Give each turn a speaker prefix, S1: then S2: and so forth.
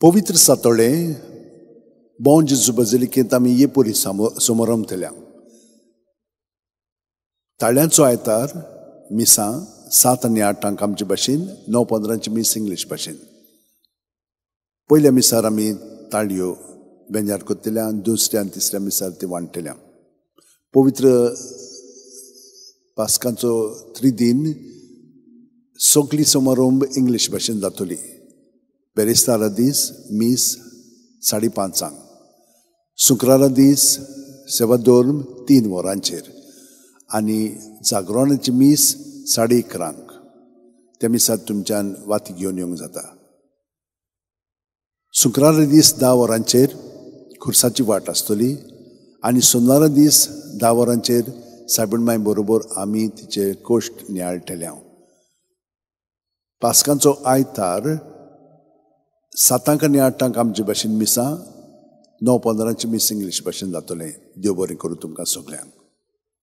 S1: पवित्र सातोळे बॉन जेजू बझिलिकेंत आमी येपुरी समारंभ केल्या. ताळ्यांचो आयतार मिसां 7 आनी 8 आमचे भाशेन, 9:15 मीस इंग्लीश भाशेन. पयल्या मिसार आमी ताळयो बेंजार कोत्तल्या, दुसऱ्या आनी तिसऱ्या मिसार ती वांटल्या. पवित्र पास्कांचो 3 दीन सगळी समारंभ इंग्लीश भाशेन जातली. बेरेस्तारा दीस मीस 5:30. शुक्रारा दीस सेवादोर्म 3 वरांचेर आनी जागरणाची मीस 11:30. त्या मिसार तुमच्यान वाती घेवन येवंक जाता. शुक्रारा दीस 10 वरांचेर खुर्साची वाट आसतली आनी सोनारा दीस 10 वरांचेर सायबणमाय बरोबर आमी तिचे कोश्ट नियाळटल्या. पास्कांचो आयतार 7 आनी 8 आमचे भाशेन मिसां, 9:15 मीस इंग्लीश भाशेन जातलें. देव बरें करूं तुमकां सगळ्यांक.